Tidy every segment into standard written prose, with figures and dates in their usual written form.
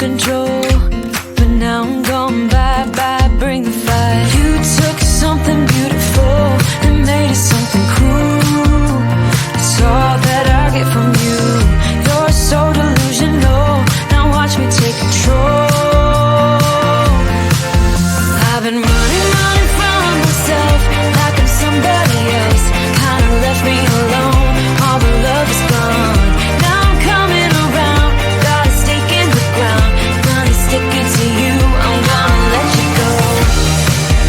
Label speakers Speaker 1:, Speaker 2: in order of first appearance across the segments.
Speaker 1: control, but now I'm gone bye-bye, bring the fire. You took something beautiful and made it something cruel. It's all that I get from you. You're so delusional, now watch me take control. I've been running from myself like I'm somebody else. Kinda left me alone, all the love is gone. Now I'm coming around, got a stake in the ground. Gonna stick it to you, I'm gonna let you go.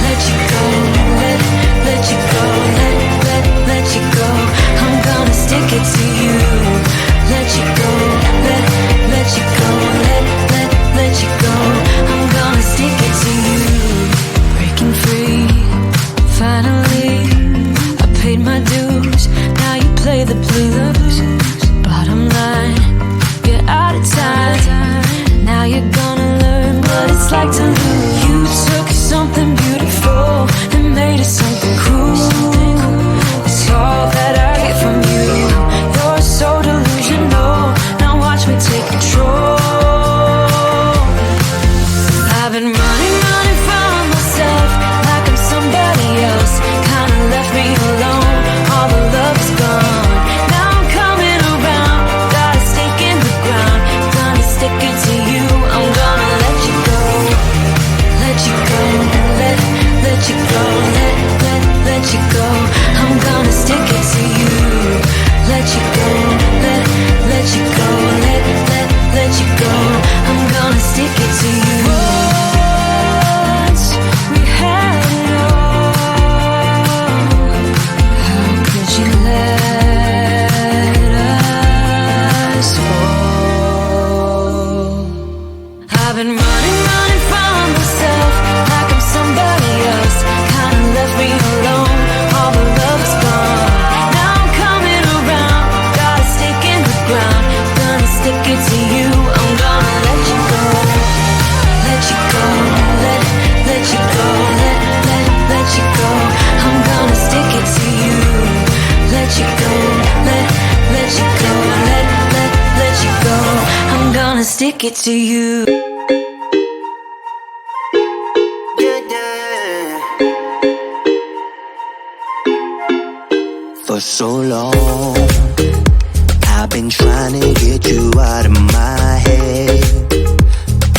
Speaker 1: Let you go, let you go, let you go. I'm gonna stick it to you. Let you go, let you go, let you go. I'm gonna stick it to you. Breaking free, finally, I paid my dues. Now you play the blues. Bottom line, you're out of time. Now you're gonna learn what it's like to lose. You took something beautiful and made it something cruel. It's all that I get from you. You're so delusional, now watch me take control. I've been running from myself like I'm somebody else. Kinda left me alone, all the love is gone. Now I'm coming around, got a stake in the ground. Gonna stick it to you, I'm gonna let you go. Let you go, let you go, let you go. I'm gonna stick it to you. Let you go, let you go, let you go. I'm gonna stick it to you. Once we had it all, how could you let us fall? I've been running from myself like I'm somebody else. Kinda left me alone, all the love is gone. Now I'm coming around, got a stake in the ground. Gonna stick it to you, I'm gonna let you go. Let you go, let you go, let you go. I'm gonna stick it to you. Let you go, let you go, let you go. I'm gonna stick it to you.
Speaker 2: For so long, I've been trying to get you out of my head.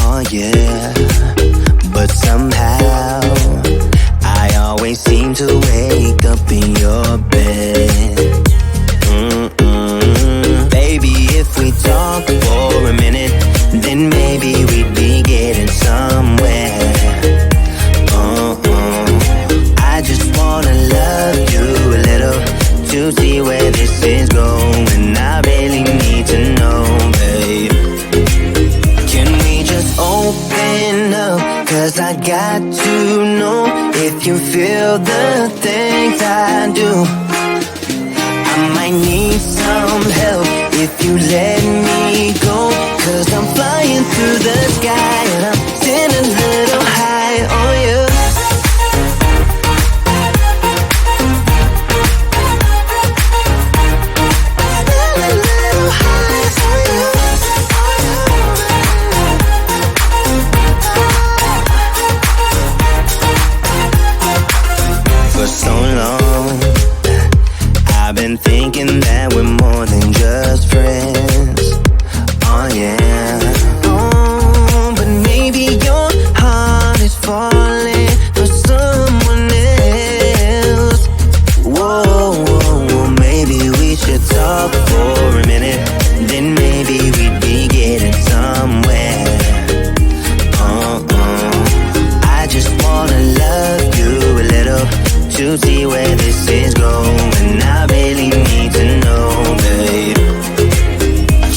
Speaker 2: Oh yeah, but somehow I always seem to wake up in your bed. Baby, if we talk for a minute, then maybe we'd be getting somewhere. I just wanna love you a little to see where this is going. I really need to know, babe. Can we just open up? 'Cause I got to know if you feel the things I do. I might need some help if you let me go. 'Cause I'm flying through the sky and I'm sitting a little high on you. For so long, I've been thinking that we're more than just friends. Oh yeah. Oh, but maybe your heart is falling for someone else. Whoa, maybe we should talk for a minute. Then maybe we'd be getting somewhere. I just wanna love you a little to see where this is going. I really need to know, babe.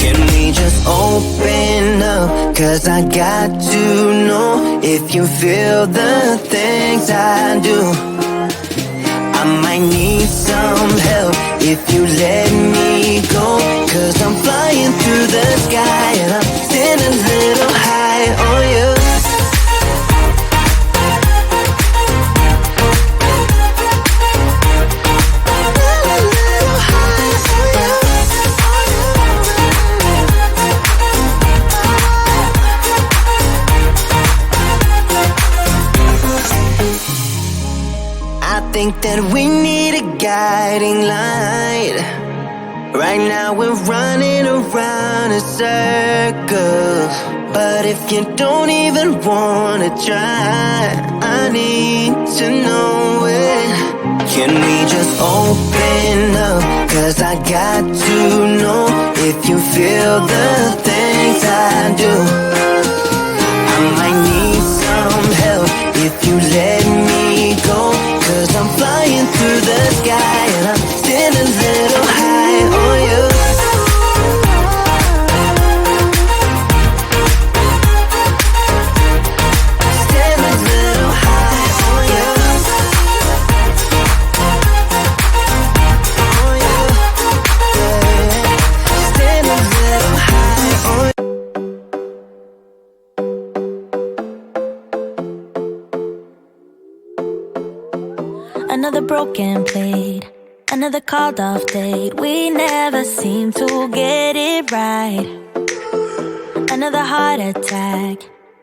Speaker 2: Can we just open up? 'Cause I got to know if you feel the things I do. I might need some help if you let me go. 'Cause I'm flying through the sky and I'm sitting a little high on you. think that we need a guiding light. Right now we're running around in circles, but if you don't even wanna try, I need to know it. Can we just open up? 'Cause I got to know if you feel the things I do. I might need some help if you let me go, 'cause I'm flying through the sky and I'm still a little high on you. Still a little high on you. On you. Yeah. Still a little high on you.
Speaker 1: Another broken plate, another called off date. We never seem to get it right. Another heart attack,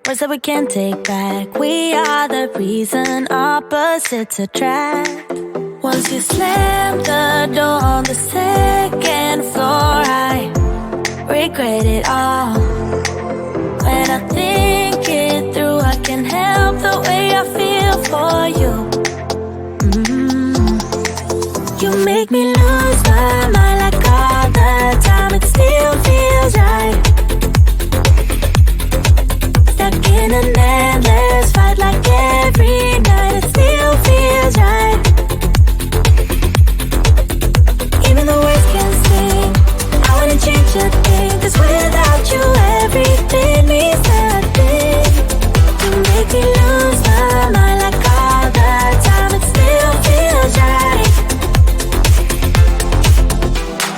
Speaker 1: words that we can't take back. We are the reason opposites attract. Once you slam the door on the second floor, I regret it all. When I think it through, I can't help the way I feel for you. You make me lose my mind like all the time. It still feels right. Stuck in an endless fight like every night. It still feels right. Even the words can sing. I wanna change a thing, 'cause without you everything means nothing. You make me lose my mind like all the time. It still feels right.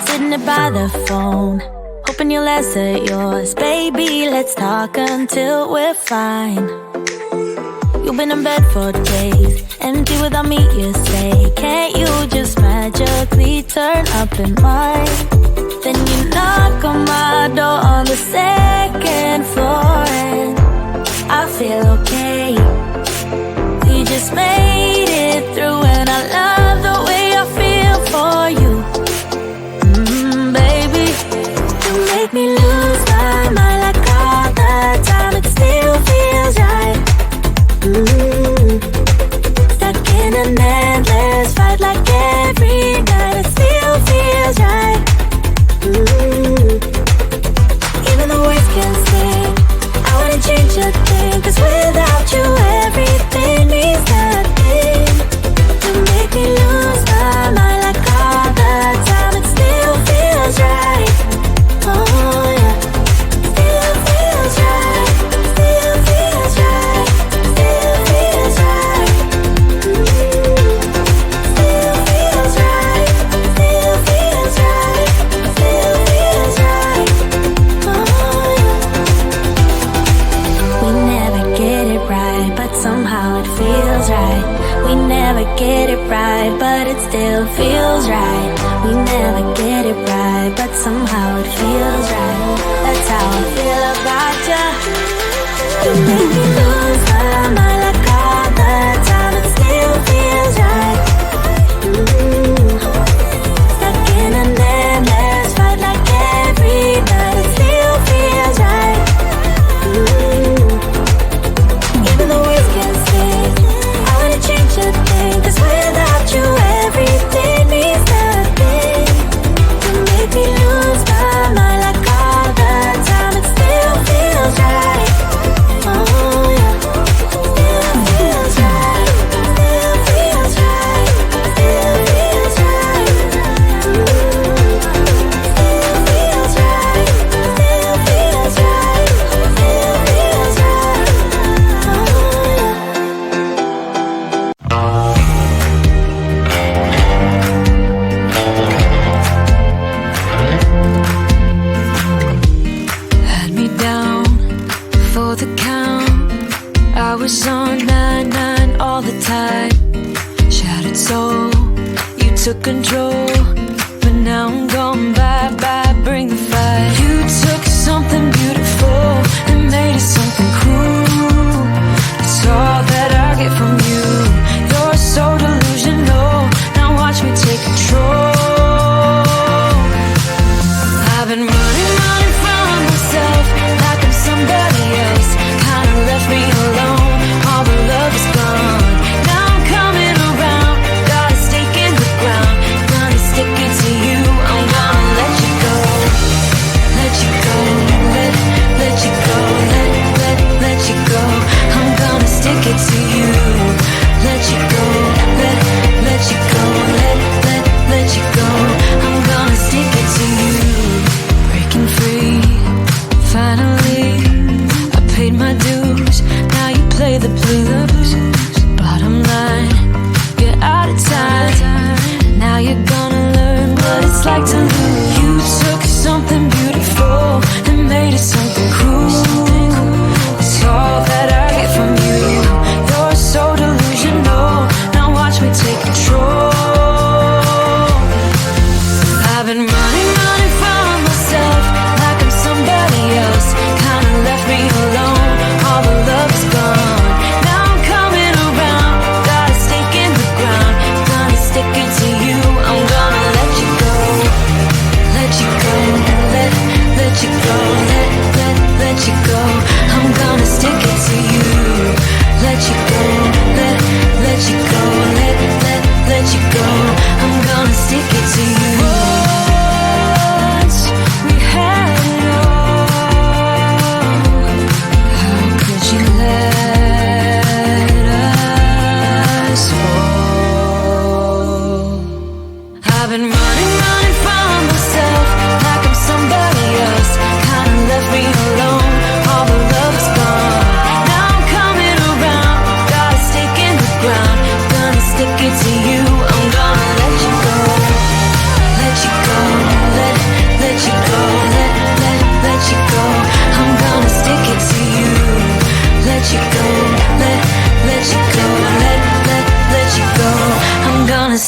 Speaker 1: Sitting there by the phone, hoping you'll answer yours. Baby, let's talk until we're fine. You've been in bed for days, empty without me, you say. Can't you just magically turn up in mine? Then you knock on my door on the second floor, and I feel okay. We just made it through, and I love the way I feel for you. Baby, you make me lose my mind like all the time. It still feels right. Stuck in an endless fight like every night. It still feels right. Even the words can sing. I wanna change a thing, 'cause without you everything means nothing. You make me lose my mind like all the time. It still feels right. Oh yeah. Still feels right. Still feels right. Still feels right. Still feels right. Still feels right. Still feels right. Oh yeah. We never get it right, but somehow it feels right. We never get it right, but it still feels right. We never get it right, but somehow it feels right. That's how I feel about ya. You make me lose my mind like all the time. It still feels right. Stuck in an endless fight like every night. It still feels right. Even the words can sing. I wanna change a thing, 'cause without you everything means nothing. You make me lose my mind like all the time. It still feels right. Oh yeah. Still feels right. Still feels right. Still feels right. Still feels right. Still feels right. Still feels right. Oh yeah. Had me down for the count. I was on 9-9 all the time. Shattered soul, you took control, but now I'm gone. Bye bye, bring the fight. You took something beautiful and made it something cruel. It's all that I get from you. You're so delusional.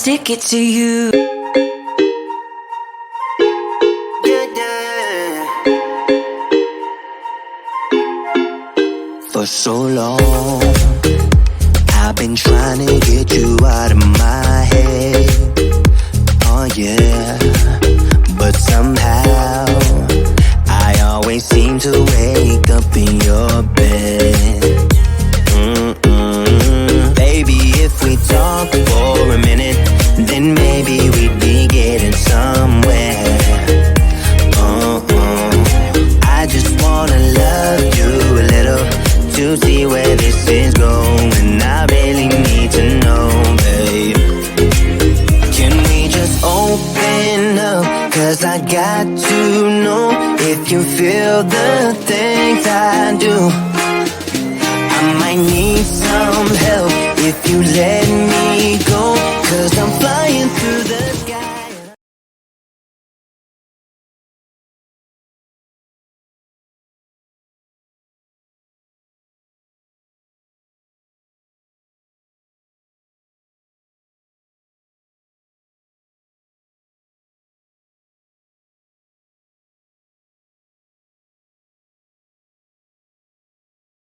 Speaker 1: stick it to you.
Speaker 2: For so long, I've been trying to get you out of my head. Oh yeah, but somehow I always seem to wake up in your bed. Baby, if we talk for a minute, then maybe we'd be getting somewhere. I just wanna love you a little to see where this is going. I really need to know, babe. Can we just open up? 'Cause I got to know if you feel the things I do. I might need some help if you let me go, 'cause I'm flying through the